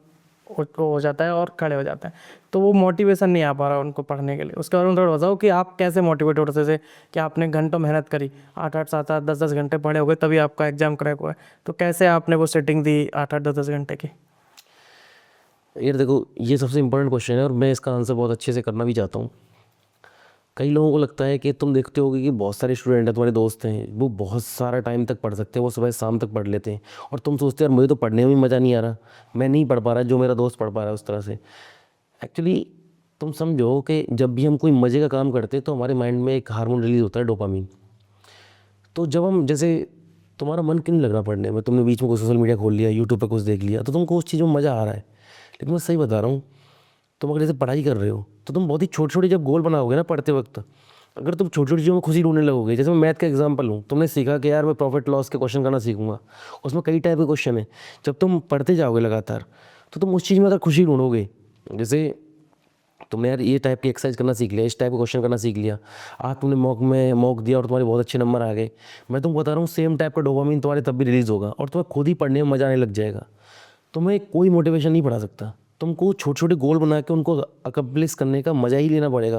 S2: हो जाता है और खड़े हो जाते हैं, तो वो मोटिवेशन नहीं आ पा रहा उनको पढ़ने के लिए। उसके बारे में थोड़ा बताओ कि आप कैसे मोटिवेट होते थे कि आपने घंटों मेहनत करी, 8-8, 7-8, 10-10 घंटे पढ़े हो गए तभी आपका एग्जाम क्रैक हुआ है, तो कैसे आपने वो सेटिंग दी 8-8, 10-10 घंटे की?
S1: यार देखो, ये सबसे इंपॉर्टेंट क्वेश्चन है और मैं इसका आंसर बहुत अच्छे से करना भी चाहता हूँ। कई लोगों को लगता है कि तुम देखते होगे कि बहुत सारे स्टूडेंट हैं, तुम्हारे दोस्त हैं, वो बहुत सारा टाइम तक पढ़ सकते हैं, वो सुबह शाम तक पढ़ लेते हैं, और तुम सोचते हो यार मुझे तो पढ़ने में भी मज़ा नहीं आ रहा, मैं नहीं पढ़ पा रहा जो मेरा दोस्त पढ़ पा रहा है उस तरह से। एक्चुअली तुम समझो कि जब भी हम कोई मज़े का काम करते हैं तो हमारे माइंड में एक हार्मोन रिलीज होता है, डोपामीन। तो जब हम, जैसे तुम्हारा मन क्यों नहीं लग रहा पढ़ने में, तुमने बीच में कोई सोशल मीडिया खोल लिया, यूट्यूब पर कुछ देख लिया, तो तुमको उस चीज़ में मज़ा आ रहा है। लेकिन मैं सही बता रहा हूँ, तुम अगर जैसे पढ़ाई कर रहे हो तो तुम बहुत ही छोटे छोटे जब गोल बनाओगे ना पढ़ते वक्त, अगर तुम छोटी छोटी चीज़ों में खुशी ढूंढने लगोगे, जैसे मैं मैथ का एग्जांपल लूँ, तुमने सीखा कि यार मैं प्रॉफिट लॉस के क्वेश्चन करना सीखूंगा, उसमें कई टाइप के क्वेश्चन है। जब तुम पढ़ते जाओगे लगातार तो तुम उस चीज़ में अगर खुशी ढूंढोगे, जैसे तुमने यार ये टाइप की एक्सरसाइज करना सीख लिया, इस टाइप का क्वेश्चन करना सीख लिया, आज तुमने मॉक दिया और तुम्हारे बहुत अच्छे नंबर आ गए, मैं तुमको बता रहा हूँ सेम टाइप का डोपामिन तुम्हारे तब भी रिलीज़ होगा और तुम्हें खुद ही पढ़ने में मज़ा आने लग जाएगा। तुम्हें कोई मोटिवेशन नहीं पढ़ा सकता, तुमको छोटे छोटे गोल बना के उनको अकम्प्लिश करने का मज़ा ही लेना पड़ेगा।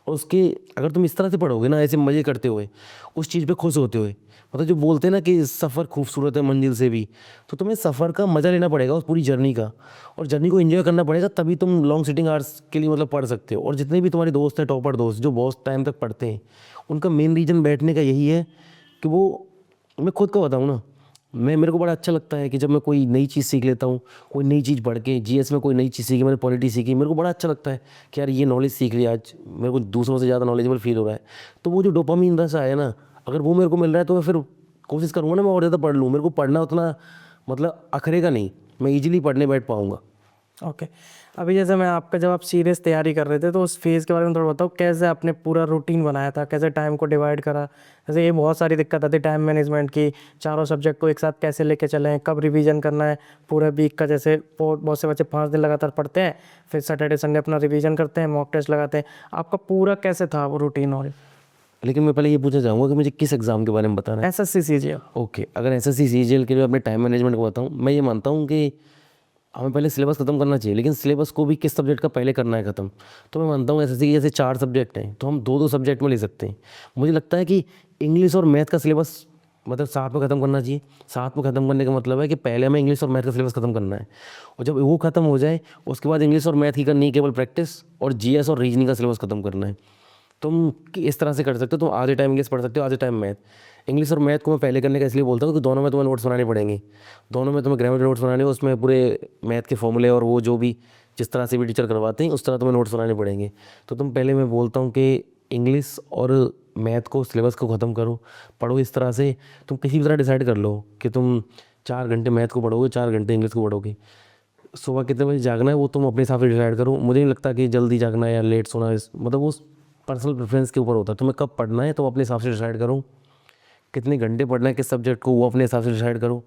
S1: और उसके, अगर तुम इस तरह से पढ़ोगे ना, ऐसे मज़े करते हुए, उस चीज़ पे खुश होते हुए, मतलब जो बोलते हैं ना कि सफ़र खूबसूरत है मंजिल से भी, तो तुम्हें सफ़र का मज़ा लेना पड़ेगा उस पूरी जर्नी का, और जर्नी को एंजॉय करना पड़ेगा, तभी तुम लॉन्ग सिटिंग आवर्स के लिए मतलब पढ़ सकते हो। और जितने भी तुम्हारे दोस्त हैं, टॉपर दोस्त जो बहुत टाइम तक पढ़ते हैं, उनका मेन रीज़न बैठने का यही है कि वो, मैं खुद का बताऊँ ना, मेरे को बड़ा अच्छा लगता है कि जब मैं कोई नई चीज़ सीख लेता हूँ, कोई नई चीज़ पढ़ के, जीएस में कोई नई चीज़ सीखी, मैंने पॉलिटी सीखी, मेरे को बड़ा अच्छा लगता है कि यार ये नॉलेज सीख लिया, आज मेरे को दूसरों से ज़्यादा नॉलेजेबल फील हो रहा है। तो वो जो डोपामीन रस आया ना, अगर वो मेरे को मिल रहा है तो मैं फिर कोशिश करूँगा ना मैं और ज़्यादा पढ़ लूँ। मेरे को पढ़ना उतना मतलब अखरेगा नहीं, मैं ईजिली पढ़ने बैठ पाऊँगा।
S2: ओके अभी जैसे मैं आपका, जब आप सीरियस तैयारी कर रहे थे तो उस फेज़ के बारे में थोड़ा बताओ, कैसे आपने पूरा रूटीन बनाया था, कैसे टाइम को डिवाइड करा? जैसे ये बहुत सारी दिक्कत आती है टाइम मैनेजमेंट की, चारों सब्जेक्ट को एक साथ कैसे लेके चलें, कब रिवीजन करना है पूरे वीक का, जैसे बहुत से बच्चे 5 दिन लगातार पढ़ते हैं, फिर सैटरडे संडे अपना रिवीजन करते हैं, मॉक टेस्ट लगाते हैं, आपका पूरा कैसे था वो रूटीन? और
S1: लेकिन मैं पहले ये पूछना चाहूँगा कि मुझे किस एग्ज़ाम के बारे में बताना है?
S2: SSC CGL।
S1: ओके, अगर एसएससी सीजीएल के लिए अपने टाइम मैनेजमेंट को बताऊँ, मैं ये मानता हूँ कि हमें पहले सिलेबस ख़त्म करना चाहिए, लेकिन सिलेबस को भी किस सब्जेक्ट का पहले करना है ख़त्म। तो मैं मानता हूँ एसएससी के जैसे 4 सब्जेक्ट हैं तो हम 2-2 सब्जेक्ट में ले सकते हैं। मुझे लगता है कि इंग्लिश और मैथ का सिलेबस मतलब साथ में ख़त्म करना चाहिए। साथ में ख़त्म करने का मतलब है कि पहले हमें इंग्लिश और मैथ का सिलेबस ख़त्म करना है, और जब वो ख़त्म हो जाए उसके बाद इंग्लिश और मैथ की करनी है केवल प्रैक्टिस, और जीएस और रीजनिंग का सिलेबस ख़त्म करना है। तुम इस तरह से कर सकते हो, तुम आधे टाइम इंग्लिश पढ़ सकते हो, आधे टाइम मैथ। इंग्लिश और मैथ को मैं पहले करने का इसलिए बोलता हूँ कि दोनों में तुम्हें नोट्स बनाने पड़ेंगे, दोनों में तुम्हें ग्रामर के नोट्स बनाने, उसमें पूरे मैथ के फॉर्मूले और वो जो भी जिस तरह से भी टीचर करवाते हैं उस तरह तुम्हें नोट्स बनाने पड़ेंगे। तो तुम पहले, मैं बोलता हूँ कि इंग्लिश और मैथ को सिलेबस को ख़त्म करो, पढ़ो इस तरह से। तुम किसी भी तरह डिसाइड कर लो कि तुम 4 घंटे मैथ को पढ़ोगे, 4 घंटे इंग्लिश को पढ़ोगे। सुबह कितने बजे जागना है वो तुम अपने हिसाब से डिसाइड करो। मुझे नहीं लगता कि जल्दी जागना है या लेट सोना है, मतलब वो पर्सनल प्रेफरेंस के ऊपर होता है। तुम्हें कब पढ़ना है तो अपने हिसाब से डिसाइड करो, कितने घंटे पढ़ना है किस सब्जेक्ट को वो अपने हिसाब से डिसाइड करो।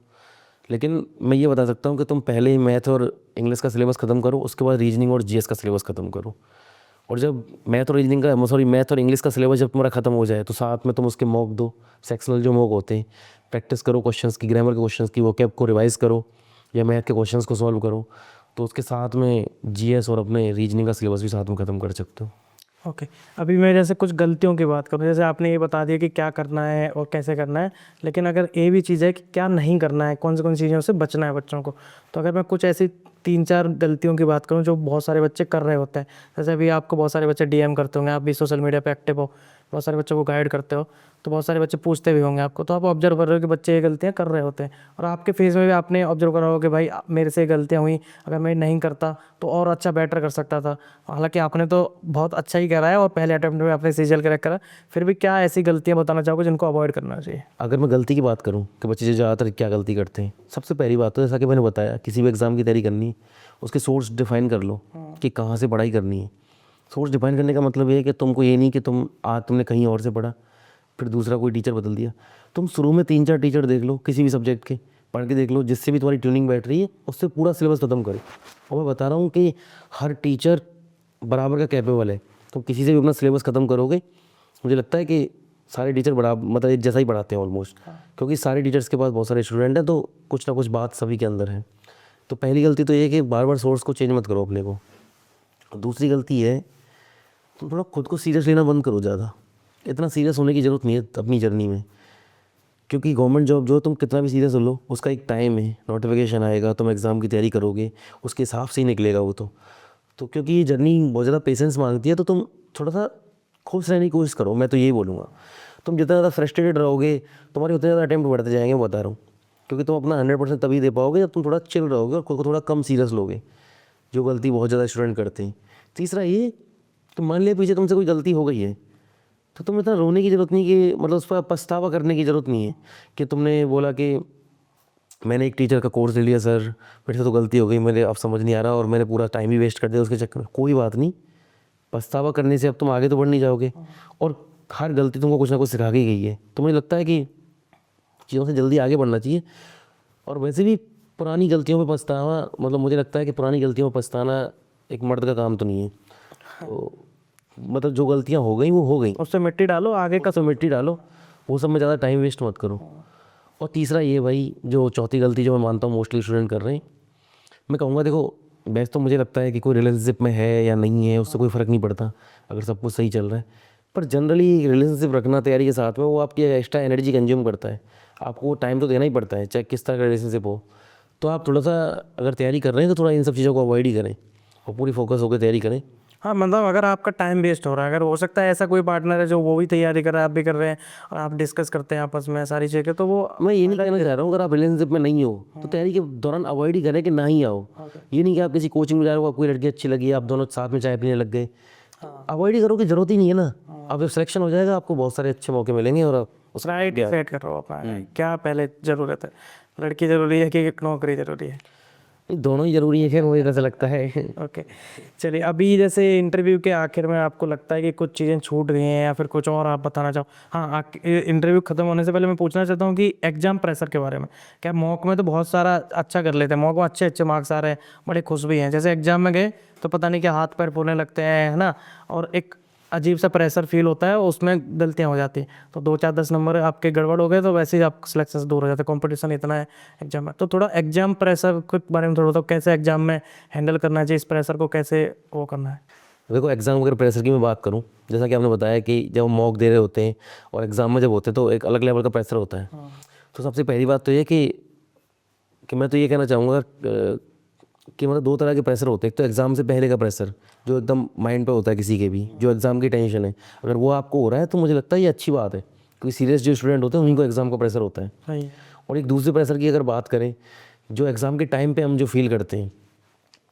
S1: लेकिन मैं ये बता सकता हूँ कि तुम पहले ही मैथ और इंग्लिश का सिलेबस ख़त्म करो, उसके बाद रीजनिंग और जीएस का सिलेबस ख़त्म करो। और जब मैथ और रीजनिंग का मैथ और इंग्लिश का सिलेबस जब तुम्हारा ख़त्म हो जाए तो साथ में तुम उसके मॉक दो, सेक्शनल जो मॉक होते हैं, प्रैक्टिस करो क्वेश्चंस की, ग्रामर के क्वेश्चंस की, वोकैब को रिवाइज करो या मैथ के क्वेश्चंस को सॉल्व करो। तो उसके साथ में जीएस और अपने रीजनिंग का सिलेबस भी साथ में ख़त्म कर सकते हो।
S2: ओके अभी मैं जैसे कुछ गलतियों की बात करूँ, जैसे आपने ये बता दिया कि क्या करना है और कैसे करना है, लेकिन अगर ये भी चीज़ है कि क्या नहीं करना है, कौन सी चीज़ों से बचना है बच्चों को, तो अगर मैं कुछ ऐसी 3-4 गलतियों की बात करूँ जो बहुत सारे बच्चे कर रहे होते हैं, जैसे अभी आपको बहुत सारे बच्चे डीएम करते होंगे, आप भी सोशल मीडिया पे एक्टिव हो, बहुत सारे बच्चों को गाइड करते हो, तो बहुत सारे बच्चे पूछते भी होंगे आपको, तो आप ऑब्जर्व कर रहे हो कि बच्चे ये गलतियाँ कर रहे होते हैं, और आपके फेस में भी आपने ऑब्जर्व करा होगा कि भाई मेरे से ये गलतियाँ हुई, अगर मैं नहीं करता तो और अच्छा बेटर कर सकता था। हालांकि आपने तो बहुत अच्छा ही करा है और पहले अटेम्प्ट में आपने सीजीएल क्रैक करा, फिर भी क्या ऐसी गलतियाँ बताना चाहोगे जिनको अवॉइड करना चाहिए?
S1: अगर मैं गलती की बात करूं कि बच्चे जो ज़्यादातर क्या गलती करते हैं, सबसे पहली बात तो जैसा कि मैंने बताया, किसी भी एग्ज़ाम की तैयारी करनी है उसके सोर्स डिफाइन कर लो कि कहाँ से पढ़ाई करनी है। सोर्स डिफाइन करने का मतलब ये है कि तुमको ये नहीं कि तुमने कहीं और से पढ़ा फिर दूसरा कोई टीचर बदल दिया। तुम शुरू में 3-4 टीचर देख लो किसी भी सब्जेक्ट के, पढ़ के देख लो, जिससे भी तुम्हारी ट्यूनिंग बैठ रही है उससे पूरा सिलेबस खत्म करो। और मैं बता रहा हूँ कि हर टीचर बराबर का कैपेबल है। तुम किसी से भी अपना सिलेबस ख़त्म करोगे, मुझे लगता है कि सारे टीचर बराबर मतलब एक जैसा ही पढ़ाते हैं ऑलमोस्ट, क्योंकि सारे टीचर्स के पास बहुत सारे स्टूडेंट हैं, तो कुछ ना कुछ बात सभी के अंदर है। तो पहली गलती तो ये है कि बार बार सोर्स को चेंज मत करो अपने को। दूसरी गलती है तुम थोड़ा खुद को सीरियस लेना बंद करो। ज़्यादा इतना सीरियस होने की ज़रूरत नहीं है अपनी जर्नी में, क्योंकि गवर्नमेंट जॉब जो तुम कितना भी सीरियस हो लो उसका एक टाइम है, नोटिफिकेशन आएगा, तुम एग्ज़ाम की तैयारी करोगे, उसके हिसाब से ही निकलेगा वो। तो क्योंकि ये जर्नी बहुत ज़्यादा पेशेंस मांगती है, तो तुम थोड़ा सा खुश रहने की कोशिश करो। मैं तो यही बोलूँगा, तुम जितना ज़्यादा फ्रस्ट्रेटेड रहोगे तुम्हारे उतने ज़्यादा अटेम्प्ट बढ़ते जाएंगे, मैं बता रहा हूँ। क्योंकि तुम अपना 100% तभी दे पाओगे जब तुम थोड़ा चिल रहोगे और खुद को थोड़ा कम सीरियस लोगे, जो गलती बहुत ज़्यादा स्टूडेंट करते हैं। तीसरा ये, तो मान लिया पीछे तुमसे कोई गलती हो गई है तो तुम इतना रोने की ज़रूरत नहीं कि मतलब उस पर पछतावा करने की ज़रूरत नहीं है कि तुमने बोला कि मैंने एक टीचर का कोर्स ले लिया सर, मेरे से तो गलती हो गई, मेरे अब समझ नहीं आ रहा और मैंने पूरा टाइम ही वेस्ट कर दिया उसके चक्कर में। कोई बात नहीं, पछतावा करने से अब तुम आगे तो बढ़ नहीं जाओगे, और हर गलती तुमको कुछ ना कुछ सिखा के गई है। तो मुझे लगता है कि चीज़ों से जल्दी आगे बढ़ना चाहिए। और वैसे भी पुरानी गलतियों पर पछतावा, मतलब मुझे लगता है कि पुरानी गलतियों पर पछताना एक मर्द का काम तो नहीं है। तो मतलब जो गलतियाँ हो गई वो हो गई,
S2: उससे मिट्टी डालो, आगे का
S1: उसमें मिट्टी डालो, वो सब में ज़्यादा टाइम वेस्ट मत करो। और तीसरा ये भाई, जो चौथी गलती जो मैं मानता हूँ मोस्टली स्टूडेंट कर रहे हैं, मैं कहूँगा देखो, बेस्ट तो मुझे लगता है कि कोई रिलेशनशिप में है या नहीं है उससे कोई फ़र्क नहीं पड़ता अगर सब कुछ सही चल रहा है। पर जनरली रिलेशनशिप रखना तैयारी के साथ में वो आपकी एक्स्ट्रा एनर्जी कंज्यूम करता है, आपको टाइम तो देना ही पड़ता है चाहे किस तरह का रिलेशनशिप हो। तो आप थोड़ा सा अगर तैयारी कर रहे हैं तो थोड़ा इन सब चीज़ों को अवॉइड ही करें और पूरी फोकस होकर तैयारी करें।
S2: हाँ, मतलब अगर आपका टाइम वेस्ट हो रहा है, अगर हो सकता है ऐसा कोई पार्टनर है जो वो भी तैयारी कर रहा है, आप भी कर रहे हैं और आप डिस्कस करते हैं आपस में सारी चीज़ें, तो वो
S1: मैं ये नहीं कहना चाह रहा हूँ अगर आप रिलेशनशिप में नहीं हो तो तैयारी के दौरान अवॉइड ही करें कि ना ही आओ। ये नहीं कि आप किसी कोचिंग में जा रहे हो, आपको कोई लड़की अच्छी लगी, आप दोनों साथ में चाय पीने लग गए, अवॉइड ही करो कि जरूरत ही नहीं है ना। अब जब सिलेक्शन हो जाएगा आपको बहुत सारे अच्छे मौके मिलेंगे और आप
S2: उसका राइट सेट करो अपना, क्या पहले ज़रूरत है, लड़की ज़रूरी है कि नौकरी ज़रूरी है?
S1: दोनों ही ज़रूरी है, फिर मुझे ऐसा लगता है।
S2: ओके, चलिए अभी जैसे इंटरव्यू के आखिर में आपको लगता है कि कुछ चीज़ें छूट गई हैं या फिर कुछ और आप बताना चाहो? हाँ, इंटरव्यू ख़त्म होने से पहले मैं पूछना चाहता हूँ कि एग्जाम प्रेशर के बारे में। क्या मॉक में तो बहुत सारा अच्छा कर लेते हैं, मॉक में अच्छे अच्छे मार्क्स आ रहे हैं, बड़े खुश भी हैं, जैसे एग्जाम में गए तो पता नहीं क्या हाथ पैर फूलने लगते हैं, है ना, और एक अजीब सा प्रेशर फील होता है, उसमें गलतियाँ हो जाती हैं, तो 2-4-10 नंबर आपके गड़बड़ हो गए तो वैसे ही आप सिलेक्शन से दूर हो जाते हैं, कंपटीशन इतना है एग्जाम में। तो थोड़ा एग्जाम प्रेशर के बारे में थोड़ा बताओ, कैसे एग्जाम में हैंडल करना चाहिए, इस प्रेशर को कैसे वो करना है?
S1: देखो, एग्ज़ाम अगर प्रेशर की मैं बात करूँ, जैसा कि आपने बताया कि जब हम मॉक दे रहे होते हैं और एग्ज़ाम में जब होते हैं तो एक अलग लेवल का प्रेशर होता है। तो सबसे पहली बात तो ये कि मैं तो ये कहना चाहूँगा कि मतलब 2 तरह के प्रेशर होते हैं। एक तो एग्ज़ाम से पहले का प्रेशर जो एकदम माइंड पे होता है किसी के भी, जो एग्ज़ाम की टेंशन है, अगर वो आपको हो रहा है तो मुझे लगता है ये अच्छी बात है, क्योंकि सीरियस जो स्टूडेंट होते हैं उन्हीं को एग्ज़ाम का प्रेशर होता है।
S2: सही।
S1: और एक दूसरे प्रेशर की अगर बात करें, जो एग्ज़ाम के टाइम पे हम जो फील करते हैं,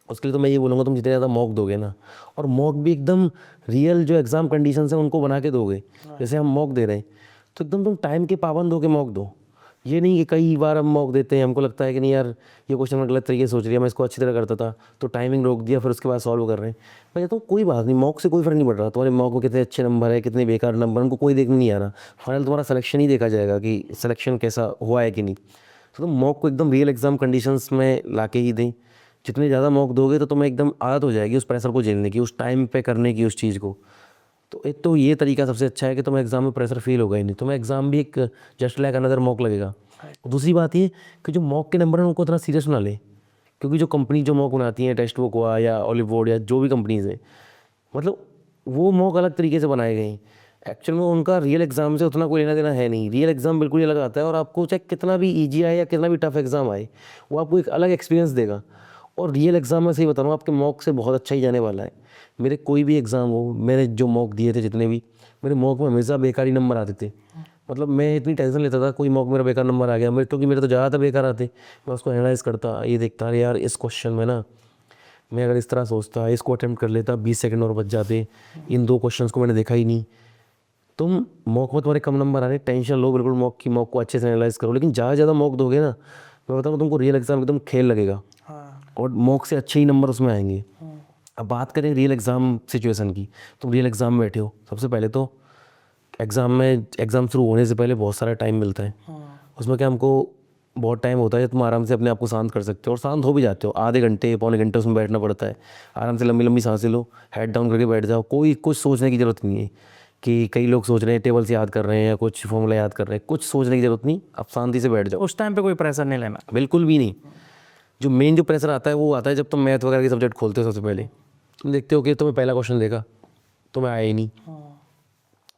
S1: उसके लिए तो मैं ये बोलूँगा तुम जितने ज़्यादा मॉक दोगे ना, और मॉक भी एकदम रियल जो एग्ज़ाम कंडीशंस हैं उनको बना के दोगे, जैसे हम मॉक दे रहे हैं तो एकदम तुम टाइम के पाबंद होके मॉक दो। ये नहीं कि कई बार हम मॉक देते हैं, हमको लगता है कि नहीं यार ये क्वेश्चन मैं गलत तरीके से सोच लिया, मैं इसको अच्छी तरह करता था तो टाइमिंग रोक दिया, फिर उसके बाद सॉल्व कर रहे हैं। मैं कहता हूँ कोई बात नहीं, मॉक से कोई फ़र्क नहीं पड़ रहा, तुम्हारे मॉक में कितने अच्छे नंबर है कितने बेकार नंबर, उनको कोई देखने नहीं आ रहा, फाइनल तुम्हारा सिलेक्शन ही देखा जाएगा कि सिलेक्शन कैसा हुआ है कि नहीं। तो तुम मॉक को एकदम रियल एग्जाम कंडीशंस में ला के ही दें। जितने ज़्यादा मॉक दोगे तो तुम्हें एकदम आदत हो जाएगी उस प्रेशर को झेलने की, उस टाइम पे करने की उस चीज़ को। तो एक तो ये तरीका सबसे अच्छा है कि तुम्हें एग्जाम में प्रेशर फील होगा ही नहीं, तुम्हें एग्जाम भी एक जस्ट लाइक अनदर मॉक लगेगा। दूसरी बात ये कि जो मॉक के नंबर हैं उनको इतना सीरियस ना लें, क्योंकि जो कंपनी जो मॉक बनाती हैं, टेक्स्ट बुक हुआ या ऑलिव बोर्ड या जो भी कंपनीज़ हैं, मतलब वो मॉक अलग तरीके से बनाए गए हैं। एक्चुअल में उनका रियल एग्जाम से उतना कोई लेना देना है नहीं। रियल एग्जाम बिल्कुल ही अलग आता है, और आपको चाहे कितना भी ईजी आए या कितना भी टफ एग्जाम आए, वो आपको एक अलग एक्सपीरियंस देगा। और रियल एग्जाम में सही बता रहा हूँ, आपके मॉक से बहुत अच्छा ही जाने वाला है। मेरे कोई भी एग्ज़ाम हो, मैंने जो मॉक दिए थे जितने भी, मेरे मॉक में हमेशा बेकार ही नंबर आते थे। मतलब मैं इतनी टेंशन लेता था कोई मॉक मेरा बेकार नंबर आ गया, मेरे क्योंकि मेरे तो ज़्यादातर बेकार आते। मैं उसको एनालाइज करता, ये देखता, अरे यार इस क्वेश्चन में ना मैं अगर इस तरह सोचता, इसको अटैम्प्ट कर लेता, 20 सेकंड और बच जाते, इन 2 क्वेश्चंस को मैंने देखा ही नहीं। तुम मॉक में तुम्हारे कम नंबर आ रहे, टेंशन लो बिल्कुल मॉक की, मॉक को अच्छे से एनालाइज करो। लेकिन ज़्यादा मॉक दोगे ना, मैं बताऊँ तुमको रियल एग्जाम एकदम खेल लगेगा, और मॉक से अच्छे ही नंबर उसमें आएंगे। अब बात करें रियल एग्ज़ाम सिचुएशन की, तुम रियल एग्ज़ाम में बैठे हो, सबसे पहले तो एग्ज़ाम शुरू होने से पहले बहुत सारा टाइम मिलता है। उसमें क्या हमको बहुत टाइम होता है, तुम आराम से अपने आप को शांत कर सकते हो, और शांत हो भी जाते हो। आधे घंटे पौने घंटे उसमें बैठना पड़ता है। आराम से लंबी लंबी सांसें लो, हेड डाउन करके बैठ जाओ। कोई कुछ सोचने की ज़रूरत नहीं है कि कई लोग सोच रहे हैं टेबल से याद कर रहे हैं या कुछ फॉर्मूला याद कर रहे हैं, कुछ सोचने की ज़रूरत नहीं। आप शांति से बैठ जाओ,
S2: उस टाइम पे कोई प्रेशर नहीं लेना।
S1: बिल्कुल भी नहीं। जो मेन जो प्रेशर आता है वो आता है जब तुम मैथ वगैरह के सब्जेक्ट खोलते हो। सबसे पहले तुम देखते हो कि तुम्हें पहला क्वेश्चन देखा, तुम्हें आया ही नहीं।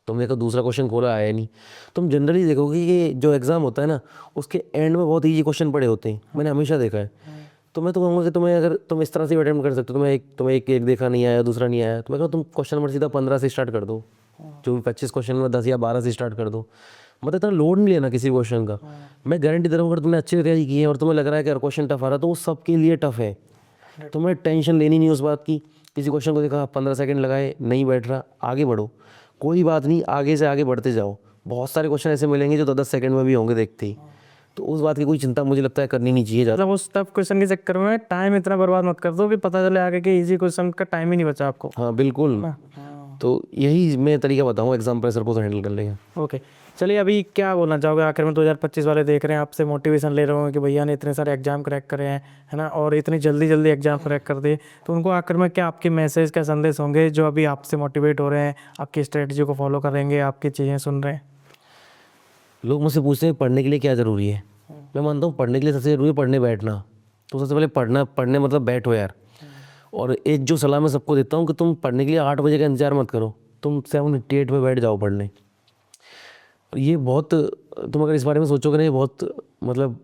S1: तुमने देखो दूसरा क्वेश्चन खोला, आया नहीं। तुम जनरली देखोगे कि जो एग्ज़ाम होता है ना, उसके एंड में बहुत ईजी क्वेश्चन पड़े होते हैं, मैंने हमेशा देखा है। तो मैं तो कहूँगा कि तुम्हें अगर तुम इस तरह से अटेम्प्ट कर सकते हो, तुम्हें एक देखा नहीं आया, दूसरा नहीं आया, तो मैं कहूँ तुम क्वेश्चन नंबर सीधा 15 से स्टार्ट कर दो। जो भी 25 क्वेश्चन में 10 या 12 से स्टार्ट कर दो। मतलब इतना लोड नहीं लेना किसी क्वेश्चन का। मैं गारंटी दे रहा हूँ अगर तुमने अच्छी तैयारी की है और तुम्हें लग रहा है कि क्वेश्चन टफ आ रहा है, तो वो सबके लिए टफ है। तुम्हें टेंशन लेनी नहीं उस बात की। किसी क्वेश्चन को देखा, 15 सेकंड लगाए, नहीं बैठ रहा, आगे बढ़ो, कोई बात नहीं, आगे से आगे बढ़ते जाओ। बहुत सारे क्वेश्चन ऐसे मिलेंगे जो 10 सेकंड में भी होंगे देखते ही। तो उस बात की कोई चिंता मुझे लगता है करनी नहीं चाहिए ज़्यादा।
S2: मतलब उस टफ क्वेश्चन के चक्कर में टाइम इतना बर्बाद मत कर दो कि पता चले आगे के इजी क्वेश्चन का टाइम ही नहीं बचा आपको।
S1: हाँ बिल्कुल। तो यही मैं तरीका बताऊँ एग्जाम प्रेशर को हैंडल कर लेंगे।
S2: ओके, चलिए अभी क्या बोलना चाहोगे आखिर में? 2025 वाले देख रहे हैं, आपसे मोटिवेशन ले रहे होंगे कि भैया ने इतने सारे एग्जाम क्रैक करे हैं, है ना, और इतनी जल्दी जल्दी एग्जाम क्रैक कर दिए, तो उनको आखिर में क्या आपके मैसेज का संदेश होंगे जो अभी आपसे मोटिवेट हो रहे हैं, आपकी स्ट्रेटजी को फॉलो करेंगे, आपकी चीज़ें सुन रहे हैं?
S1: लोग मुझसे पूछते हैं पढ़ने के लिए क्या ज़रूरी है। मैं मानता हूँ पढ़ने के लिए सबसे ज़रूरी है पढ़ने बैठना। तो सबसे पहले पढ़ने मतलब बैठो यार। और एक जो सलाह मैं सबको देता हूँ कि तुम पढ़ने के लिए 8 बजे का इंतजार मत करो, तुम 7:58 पे बैठ जाओ पढ़ने। और ये बहुत, तुम अगर इस बारे में सोचोगे ना, ये बहुत मतलब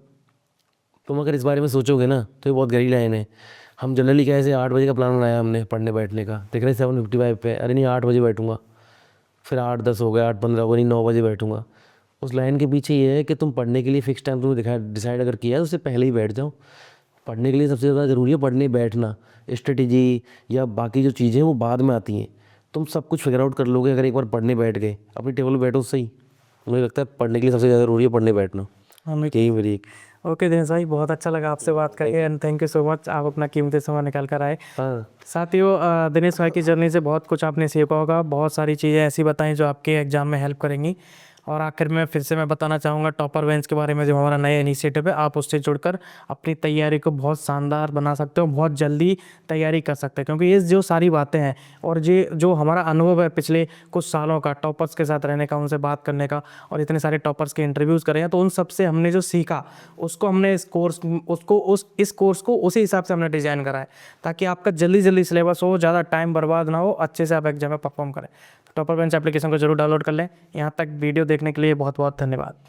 S1: तुम अगर इस बारे में सोचोगे ना तो ये बहुत गहरी लाइन है। हम जनरली कैसे 8 बजे का प्लान बनाया हमने पढ़ने बैठने का, देख रहे 7:55 पे, अरे नहीं 8 बजे बैठूंगा, फिर 8:10 हो गया, 8:15 हो गया, नहीं 9 बजे बैठूंगा। उस लाइन के पीछे ये है कि तुम पढ़ने के लिए फिक्स टाइम तुमने डिसाइड अगर किया है तो उससे पहले ही बैठ जाओ। पढ़ने के लिए सबसे ज़्यादा ज़रूरी है पढ़ने बैठना। स्ट्रेटेजी या बाकी जो चीज़ें वो बाद में आती हैं, तुम सब कुछ फिगर आउट कर लोगे अगर एक बार पढ़ने बैठ गए। अपनी टेबल पर बैठो सही। मुझे लगता है पढ़ने के लिए सबसे ज़्यादा ज़रूरी है पढ़ने बैठना। यही मेरी एक।
S2: ओके दिनेश भाई, बहुत अच्छा लगा आपसे बात करके and thank you so much, आप अपना कीमती समय निकाल कर आए।
S1: हाँ
S2: साथियों, दिनेश भाई की जर्नी से बहुत कुछ आपने सीखा होगा, बहुत सारी चीज़ें ऐसी बताई जो आपके एग्जाम में हेल्प करेंगी। और आखिर में फिर से मैं बताना चाहूँगा टॉपर बेंच के बारे में, जो हमारा नया इनिशिएटिव है, आप उससे जुड़कर अपनी तैयारी को बहुत शानदार बना सकते हो, बहुत जल्दी तैयारी कर सकते हैं। क्योंकि ये जो सारी बातें हैं और ये जो हमारा अनुभव है पिछले कुछ सालों का, टॉपर्स के साथ रहने का, उनसे बात करने का, और इतने सारे टॉपर्स के इंटरव्यूज़ करे हैं, तो उन सब से हमने जो सीखा उसको हमने इस कोर्स को उसी हिसाब से हमने डिज़ाइन करा है, ताकि आपका जल्दी जल्दी सिलेबस हो, ज़्यादा टाइम बर्बाद ना हो, अच्छे से आप एग्जाम में परफॉर्म करें। टॉपर बेंच एप्लीकेशन को जरूर डाउनलोड कर लें। यहाँ तक वीडियो देखने के लिए बहुत बहुत धन्यवाद।